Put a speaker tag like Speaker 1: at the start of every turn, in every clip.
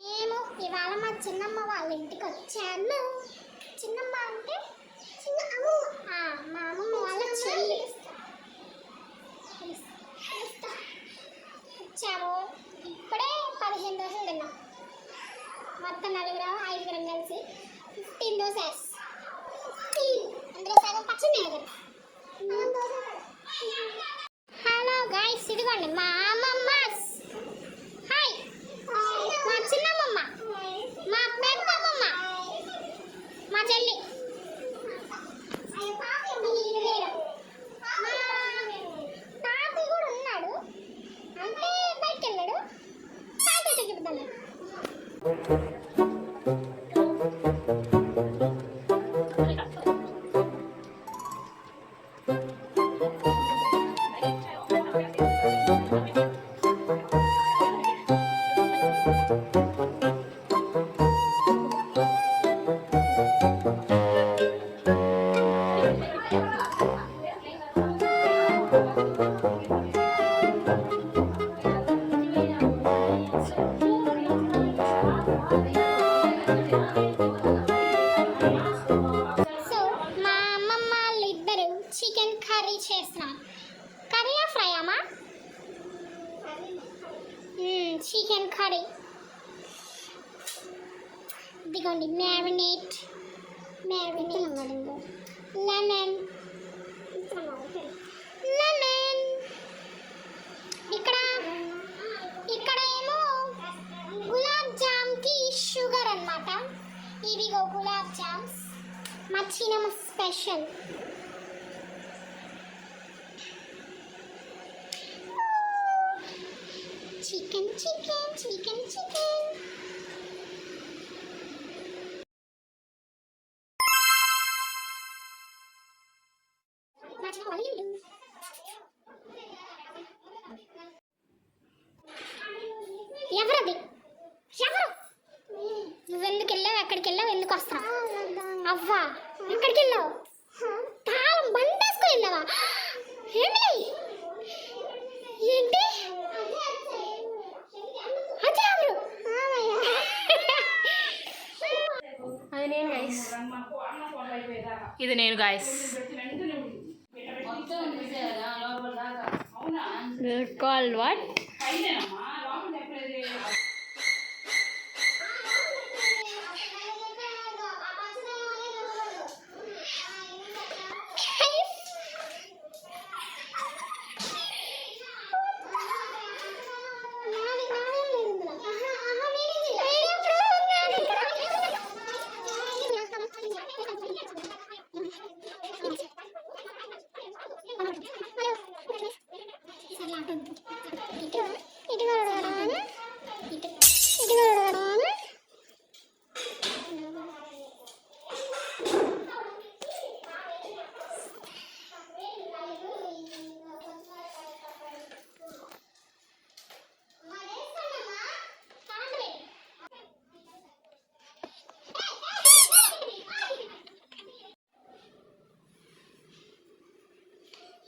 Speaker 1: మేము ఇవాళ మా చిన్నమ్మ వాళ్ళ ఇంటికి వచ్చాము. చిన్నమ్మ అంటే చిన్న అమ్మమ్మ, మా అమ్మమ్మ వాళ్ళ చెల్లి. వచ్చాము, ఇప్పుడే 15 దోశలు తిన్నాం. మొత్తం 4-5 కలిసి 15 దోసెస్. అందులో సగం పచ్చడి కదా. హలో గైస్, ఇదిగోండి మా అమ్మమ్మ. హాయ్, మా చిన్నమ్మమ్మ, మా పెద్దమ్మమ్మ, మా చెల్లి. తాత కూడా ఉన్నాడు, అంటే బయటకు వెళ్ళాడు. తాత చెప్తాను. చికెన్ కర్రీ చేస్తున్నాం. కర్రీయా ఫ్రై అమ్మా? Chicken curry. ఇదిగోండి మ్యారినేట్, లెమన్. ఇక్కడ ఏమో గులాబ్ జామ్కి షుగర్ అన్నమాట. ఇవిగో గులాబ్ జామ్స్, మా చిన్నమ్మ special. Chicken chicken chicken chicken. ఎవరది? ఎవరు? నువ్వెందుకు వెళ్ళావు? ఎక్కడికి వెళ్ళావు? ఎందుకు వస్తావు? అవ్వా, ఎక్కడికి వెళ్ళావు? తాళం బండేసుకుని వెళ్ళావా? ఏంటి
Speaker 2: ఇది నేను గైస్. Call what?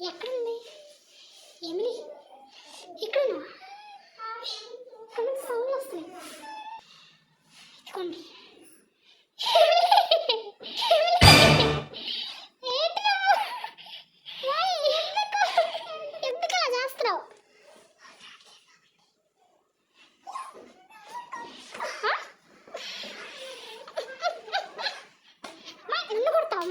Speaker 1: ఎక్కడుంది ఏమిటి? ఇక్కడ సౌండ్ వస్తుంది. ఇదిగోండి. ఎందుకు అలా చేస్తున్నావు? ఎందుకు కొడతావు?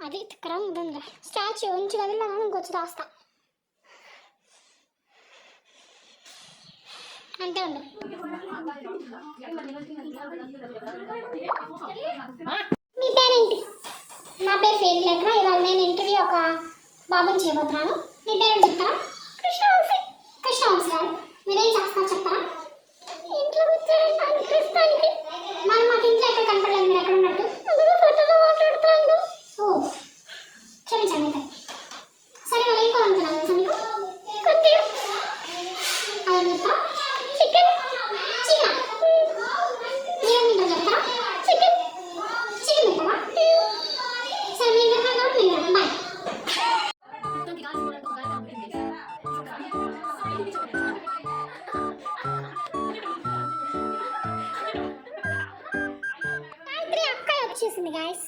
Speaker 1: అది తిక్కరం ఉంటుంది. స్టాచ్యూ ఉంచి కదిలా ఇంకొచ్చి రాస్తా. అంతే ఉండు. మీ పేరేంటి? నా పేరు ఫెయిల్ లేక ఇవాళ నేను ఇంటర్వ్యూ ఒక బాబుని చేయబోతున్నాను. మీ పేరు చెప్తారా? కృష్ణవంశీ గారు. మీరేం చేస్తారో చెప్తారా? ఇంట్లో కూర్చోండి అనిపిస్తానికి మనం మాకు ఇంట్లో ఎక్కడ కనపడలేదు మీరు ఎక్కడ ఉన్నట్టు ఫోటోలో మాట్లాడుతున్నాను. ఓ క్షమించండి అయితే. సరే వాళ్ళు ఏం కోరుకుంటున్నాను మీకు కొద్దిగా అదే చెప్తా చికెన్ చికెన్ ఏం తింటారు చెప్తా చికెన్ చికెన్ తింటావా? సరే మీరు తింటారు మీరు బాయ్. వచ్చేసింది గాయస్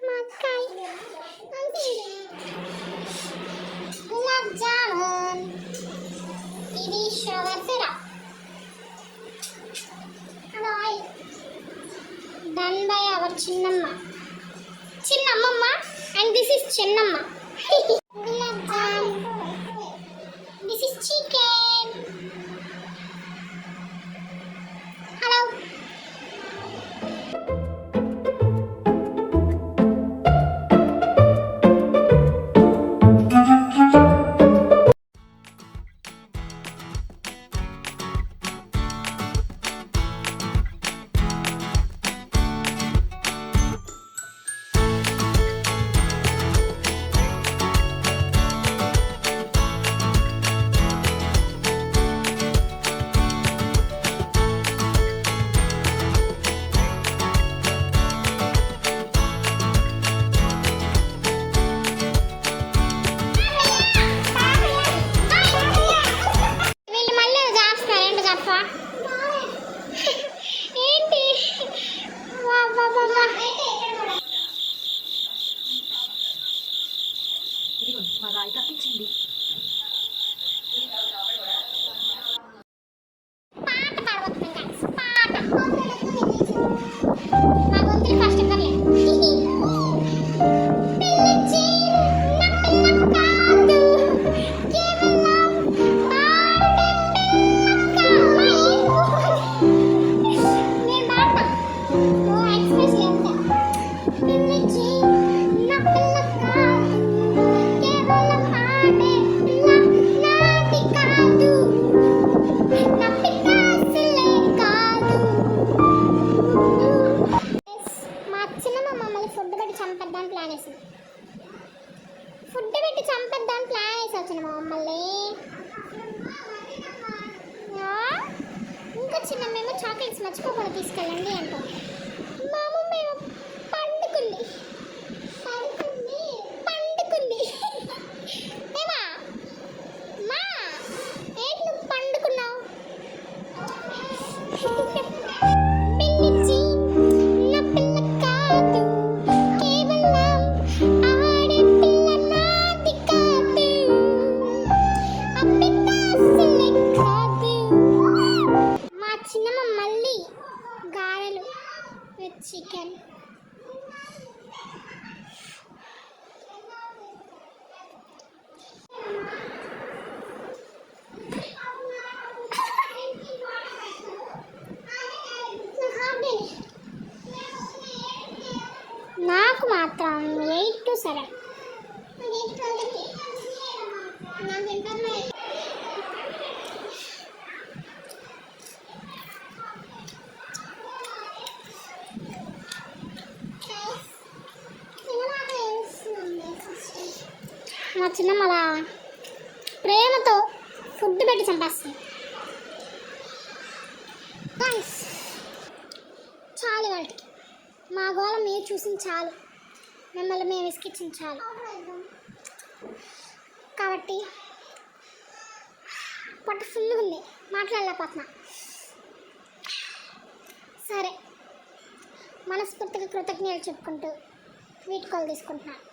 Speaker 1: మా అక్కాయ్ గులాబ్ జామున్ ఇది sugar syrup done by our చిన్నమ్మమ్మ అండ్ దిస్ ఇస్ చిన్నమ్మ gulab jam this is chicken. Hello ఏంటి చంపేద్దాం ప్లాన్ వేసి వచ్చిన మమ్మల్ని. ఇంకా చిన్న మేము చాక్లెట్స్ మర్చిపోకుండా తీసుకెళ్ళండి అంటాం. మా అమ్మ మేము పండుకుంది ఏమా మా ఏంటి నువ్వు పండుకున్నావు? చిన్నమ్మ మళ్ళీ గారెలు విత్ చికెన్. నాకు మాత్రం 8 to 7. మా చిన్నమ్మ అలా ప్రేమతో ఫుడ్ పెట్టి చంపేస్తుంది. థ్యాంక్స్. చాలు వాళ్ళకి మా గోళ మీరు చూసింది చాలు, మిమ్మల్ని మేము విసికిచ్చింది చాలు. కాబట్టి పొట్ట ఫుల్గా ఉంది, మాట్లాడలేకపోతున్నా. సరే, మనస్ఫూర్తిగా కృతజ్ఞతలు చెప్పుకుంటూ వీటి కాల్ తీసుకుంటున్నాను.